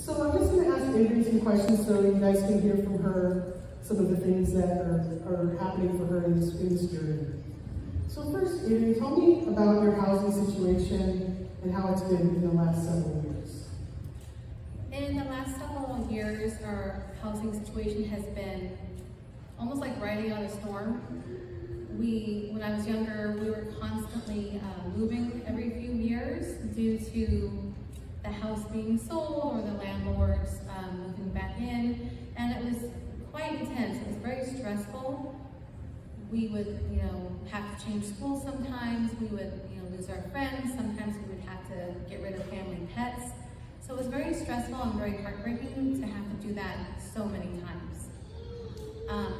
So I'm just going to ask Adrian some questions so you guys can hear from her some of the things that are happening for her in this journey. So first, Adrian, tell me about your housing situation and how it's been in the last several years. In the last several years, our housing situation has been almost like riding on a storm. When I was younger, we were constantly moving every few years due to the house being sold or the landlords moving back in, and it was quite intense. It was very stressful. We would, have to change schools sometimes. We would, lose our friends. Sometimes we would have to get rid of family pets. So it was very stressful and very heartbreaking to have to do that so many times.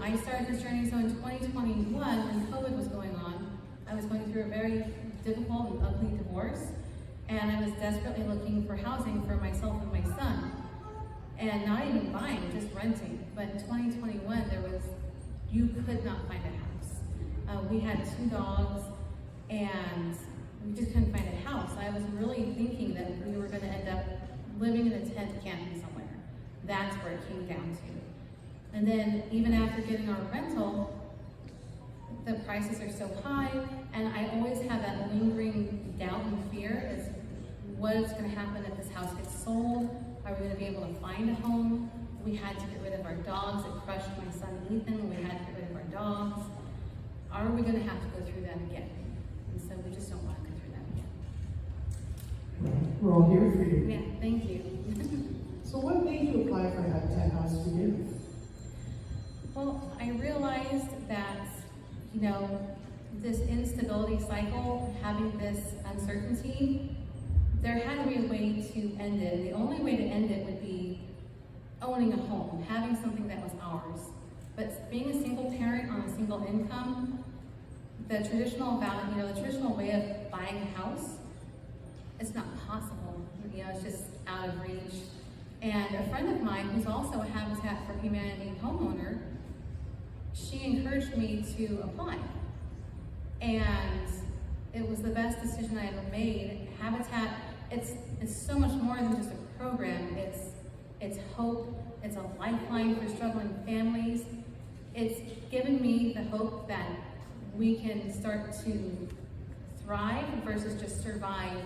I started this journey, so in 2021, when COVID was going on, I was going through a very difficult and ugly divorce, and I was desperately looking for housing for myself and my son. And not even buying, just renting. But in 2021, you could not find a house. We had 2 dogs, and we just couldn't find a house. I was really thinking that we were going to end up living in a tent camping somewhere. That's where it came down to. And then even after getting our rental, the prices are so high, and I always have that lingering doubt and fear as what is going to happen if this house gets sold. Are we going to be able to find a home? We had to get rid of our dogs. It crushed my son Ethan. We had to get rid of our dogs. Are we going to have to go through that again? And so we just don't want to go through that again. We're all here for you. Yeah, thank you. So what made you apply for Habitat House to begin with? Well, I realized that, this instability cycle, having this uncertainty, there had to be a way to end it. And the only way to end it would be owning a home, having something that was ours. But being a single parent on a single income, the traditional way of buying a house, it's not possible. It's just out of reach. And a friend of mine, who's also a Habitat for Humanity homeowner, she encouraged me to apply. And it was the best decision I ever made. Habitat, it's so much more than just a program. It's hope. It's a lifeline for struggling families. It's given me the hope that we can start to thrive versus just survive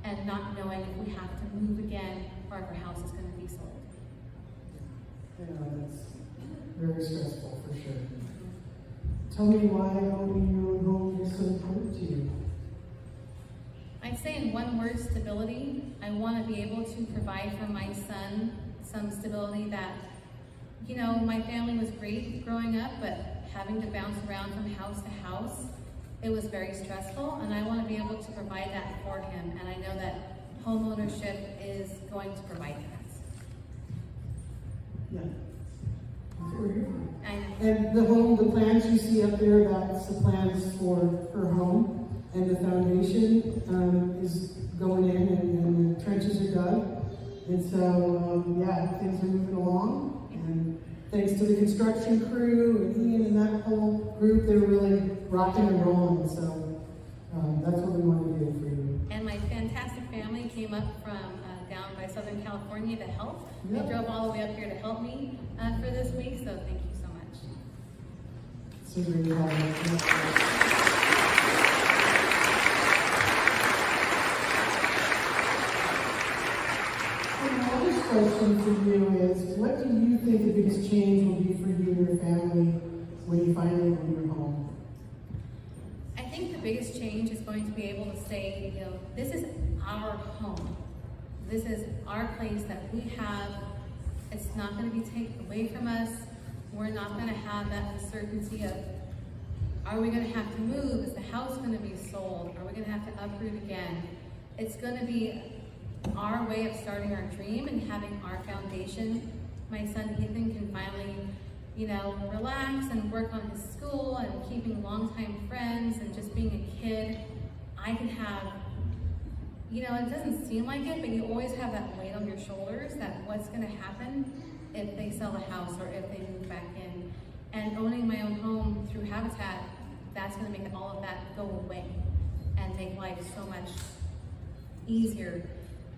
and not knowing if we have to move again or if our house is going to be sold. That's very stressful for sure. Tell me why owning your own home is so important to you. I'd say in one word, stability. I want to be able to provide for my son some stability that, my family was great growing up, but having to bounce around from house to house, it was very stressful, and I want to be able to provide that for him, and I know that home ownership is going to provide that. Yeah. That's what we're here for. I know. And the plans you see up there, that's the plans for her home, and the foundation is going in, and the trenches are dug. And so, things are moving along. And thanks to the construction crew and Ian and that whole group, they're really rocking and rolling. So that's what we want to do for you. And my fantastic family came up from down by Southern California to help. Yep. They drove all the way up here to help me for this week, so thank you so much. So great to have you. My other question for you is, what do you think the biggest change will be for you and your family when you finally own your home? I think the biggest change is going to be able to say, this is our home. This is our place that we have. It's not going to be taken away from us. We're not going to have that uncertainty of, are we going to have to move? Is the house going to be sold? Are we going to have to uproot again? It's going to be our way of starting our dream and having our foundation. My son Ethan can finally, relax and work on his school and keeping longtime friends and just being a kid. I can have, it doesn't seem like it, but you always have that weight on your shoulders that what's going to happen if they sell the house or if they move back in. And owning my own home through Habitat, that's going to make all of that go away and make life so much easier.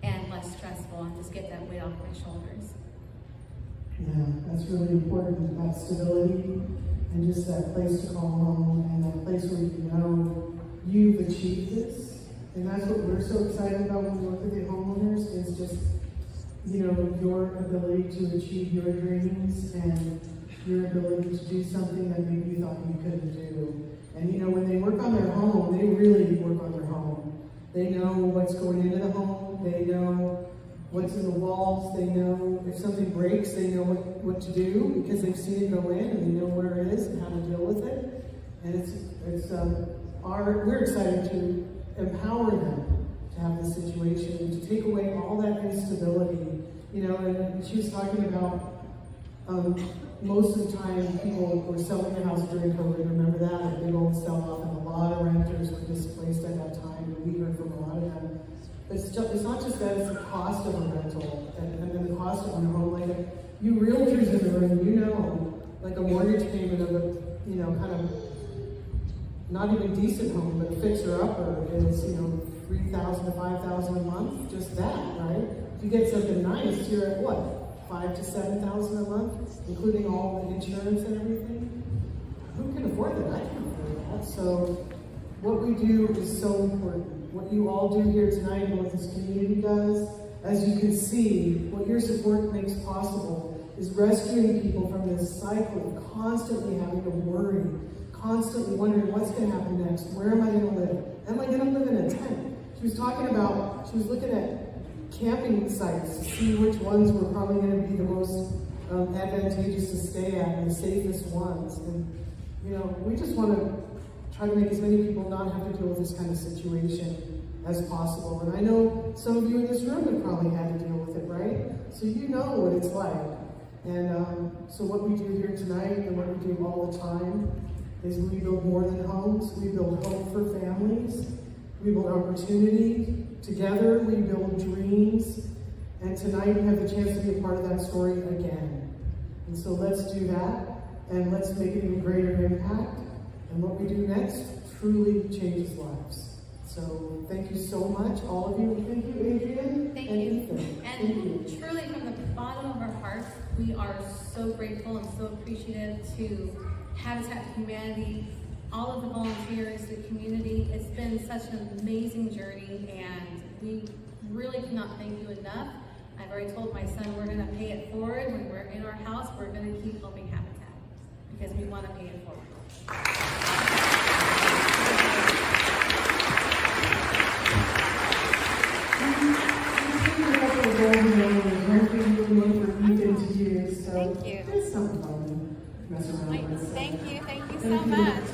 and less stressful, and just get that weight off my shoulders. Yeah, that's really important, that stability and just that place to call home and that place where you know you've achieved this. And that's what we're so excited about when we work with the homeowners, is just, you know, your ability to achieve your dreams and your ability to do something that maybe you thought you couldn't do. And you know, when they work on their home, they really work on their home. They know what's going into the home, they know what's in the walls, they know if something breaks, they know what to do because they've seen it go in and they know where it is and how to deal with it. And we're excited to empower them to have this situation and to take away all that instability. You know, and she was talking about most of the time people were selling their house during COVID. Remember that? A big old sell-off, and a lot of renters were displaced at that time, and we heard from a lot of them. It's not just that, it's the cost of a rental and then the cost of a home. Like, you realtors in the room, you know, like a mortgage payment of a, you know, kind of not even decent home, but a fixer-upper is, you know, $3,000 to $5,000 a month, just that, right? If you get something nice, you're at what? $5,000 to $7,000 a month, including all the insurance and everything. Who can afford that? I can't afford that. So what we do is so important. What you all do here tonight and what this community does, as you can see, what your support makes possible is rescuing people from this cycle of constantly having to worry, constantly wondering what's going to happen next. Where am I going to live? Am I going to live in a tent? She was looking at camping sites to see which ones were probably going to be the most advantageous to stay at and the safest ones. And, you know, we just want to try to make as many people not have to deal with this kind of situation as possible. And I know some of you in this room have probably had to deal with it, right? So you know what it's like. And so what we do here tonight and what we do all the time is we build more than homes. We build hope for families. We build opportunity. Together we build dreams. And tonight we have the chance to be a part of that story again. And so let's do that, and let's make an even greater impact. And what we do next truly changes lives. So thank you so much, all of you. Thank you, Adrian. Thank and you. Ethan. And truly, from the bottom of our hearts, we are so grateful and so appreciative to Habitat for Humanity, all of the volunteers, the community. It's been such an amazing journey, and we really cannot thank you enough. I've already told my son we're going to pay it forward. When we're in our house, we're going to keep helping Habitat because we want to pay it forward. Thank you. It's something fun to mess around with. Thank you so much.